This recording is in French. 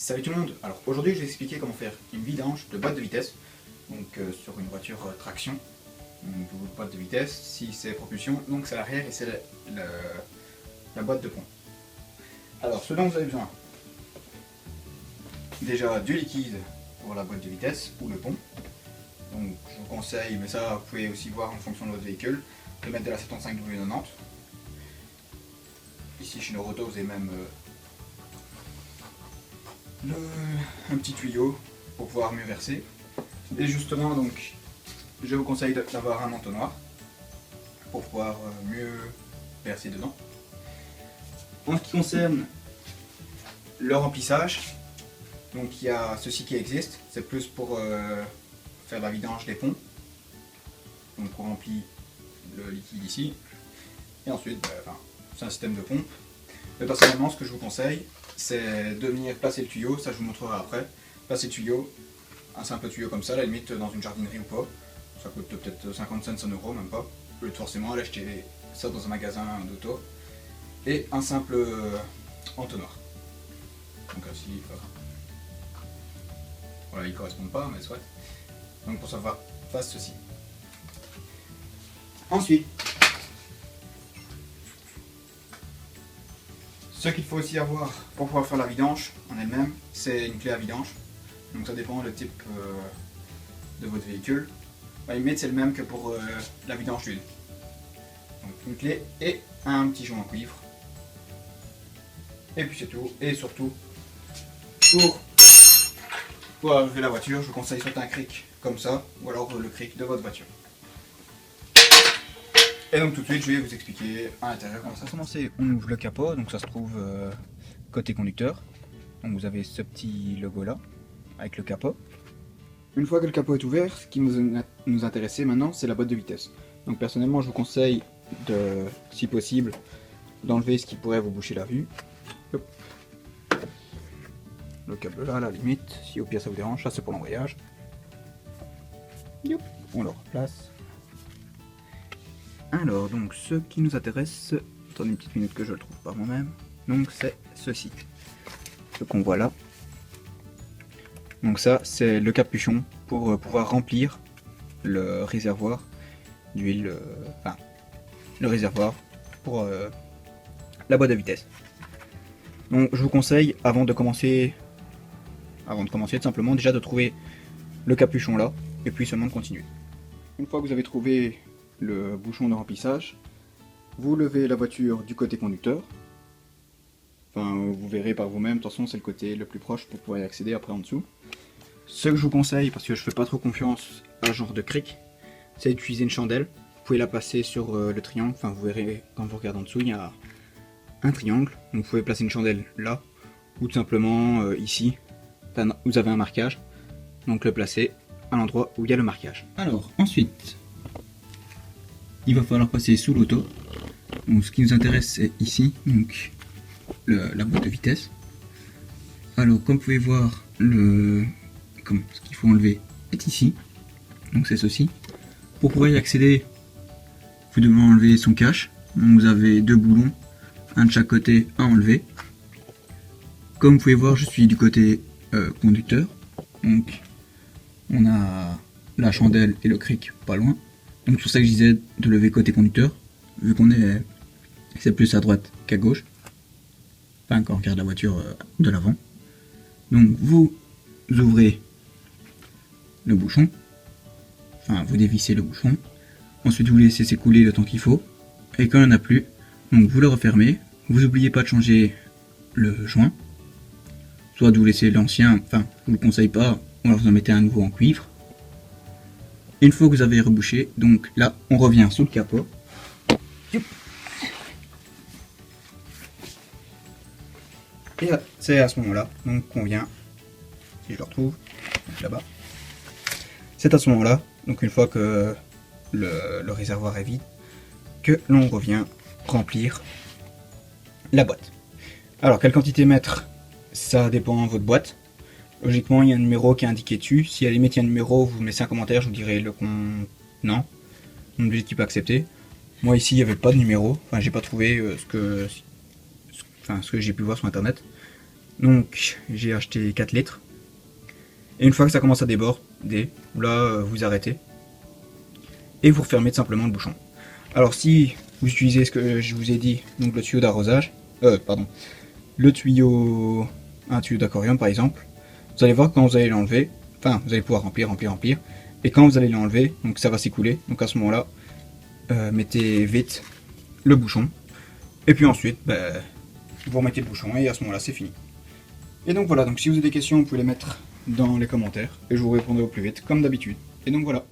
Salut tout le monde. Alors aujourd'hui je vais expliquer comment faire une vidange de boîte de vitesse donc sur une voiture traction. Donc boîte de vitesse, si c'est propulsion, donc c'est l'arrière et c'est la boîte de pont. Alors ce dont vous avez besoin, déjà du liquide pour la boîte de vitesse ou le pont. Donc je vous conseille, mais ça vous pouvez aussi voir en fonction de votre véhicule, de mettre de la 75W90. Ici chez Noroto vous avez même un petit tuyau pour pouvoir mieux verser. Et justement donc je vous conseille d'avoir un entonnoir pour pouvoir mieux verser dedans. En ce qui concerne le remplissage, donc il y a ceci qui existe, c'est plus pour faire la vidange des ponts. Donc on remplit le liquide ici et ensuite c'est un système de pompe. Mais personnellement ce que je vous conseille, c'est de venir placer le tuyau, ça je vous montrerai après. Placer le tuyau, un simple tuyau comme ça, à la limite dans une jardinerie ou pas. Ça coûte peut-être 50 cents, 100 €, même pas. Au lieu de forcément aller acheter ça dans un magasin d'auto. Et un simple entonnoir. Donc ainsi, voilà, ils correspondent pas, mais soit. Donc pour savoir, fasse ceci. Ensuite, ce qu'il faut aussi avoir pour pouvoir faire la vidange en elle-même, c'est une clé à vidange. Donc ça dépend le type de votre véhicule. Limite c'est le même que pour la vidange d'huile. Donc une clé et un petit joint en cuivre. Et puis c'est tout. Et surtout, pour enlever la voiture, je vous conseille soit un cric comme ça, ou alors le cric de votre voiture. Et donc tout de suite, je vais vous expliquer à l'intérieur comment ça. Pour commencer, on ouvre le capot, donc ça se trouve côté conducteur. Donc vous avez ce petit logo là, avec le capot. Une fois que le capot est ouvert, ce qui nous intéressait maintenant, c'est la boîte de vitesse. Donc personnellement, je vous conseille de, si possible, d'enlever ce qui pourrait vous boucher la vue. Hop. Le câble là, à la limite, si au pire ça vous dérange, ça c'est pour l'embrayage. On le replace. Alors, donc, ce qui nous intéresse, attendez une petite minute que je le trouve par moi-même, donc c'est ceci, ce qu'on voit là. Donc ça, c'est le capuchon pour pouvoir remplir le réservoir d'huile, le réservoir pour la boîte de vitesse. Donc je vous conseille, avant de commencer tout simplement déjà de trouver le capuchon là, et puis seulement de continuer. Une fois que vous avez trouvé le bouchon de remplissage, vous levez la voiture du côté conducteur. Enfin, vous verrez par vous-même, de toute façon c'est le côté le plus proche pour pouvoir y accéder après en dessous. Ce que je vous conseille, parce que je fais pas trop confiance à ce genre de cric, c'est d'utiliser une chandelle. Vous pouvez la passer sur le triangle, enfin vous verrez quand vous regardez en dessous, il y a un triangle. Donc vous pouvez placer une chandelle là, ou tout simplement ici, vous avez un marquage, donc le placer à l'endroit où il y a le marquage. Alors ensuite, il va falloir passer sous l'auto. Donc ce qui nous intéresse c'est ici, donc la boîte de vitesse. Alors comme vous pouvez voir, ce qu'il faut enlever est ici. Donc c'est ceci. Pour pouvoir y accéder, vous devez enlever son cache. Donc vous avez deux boulons, un de chaque côté à enlever. Comme vous pouvez voir, je suis du côté conducteur. Donc on a la chandelle et le cric pas loin. Donc c'est pour ça que je disais de lever côté conducteur, vu qu'on c'est plus à droite qu'à gauche. Enfin quand on regarde la voiture de l'avant. Donc vous ouvrez le bouchon, enfin vous dévissez le bouchon, ensuite vous laissez s'écouler le temps qu'il faut, et quand il n'y en a plus, donc vous le refermez, vous n'oubliez pas de changer le joint, soit de vous laisser l'ancien, enfin je vous le conseille pas, ou alors vous en mettez un nouveau en cuivre. Une fois que vous avez rebouché, donc là on revient sous le capot. Et c'est à ce moment-là donc qu'on vient, si je le retrouve, là-bas. C'est à ce moment-là, donc une fois que le réservoir est vide, que l'on revient remplir la boîte. Alors quelle quantité mettre, ça dépend de votre boîte. Logiquement il y a un numéro qui est indiqué dessus. Si à la limite il y a un numéro, vous me laissez un commentaire, je vous dirai le contenant, donc qui peut accepter. Moi ici il n'y avait pas de numéro, enfin j'ai pas trouvé ce que j'ai pu voir sur internet. Donc j'ai acheté 4 litres. Et une fois que ça commence à déborder, là vous arrêtez. Et vous refermez tout simplement le bouchon. Alors si vous utilisez ce que je vous ai dit, donc le tuyau d'arrosage, le tuyau, un tuyau d'aquarium par exemple, vous allez voir quand vous allez l'enlever, enfin vous allez pouvoir remplir, et quand vous allez l'enlever, donc ça va s'écouler, donc à ce moment-là, mettez vite le bouchon, et puis ensuite, vous remettez le bouchon, et à ce moment-là c'est fini. Et donc voilà, donc si vous avez des questions, vous pouvez les mettre dans les commentaires, et je vous répondrai au plus vite, comme d'habitude. Et donc voilà.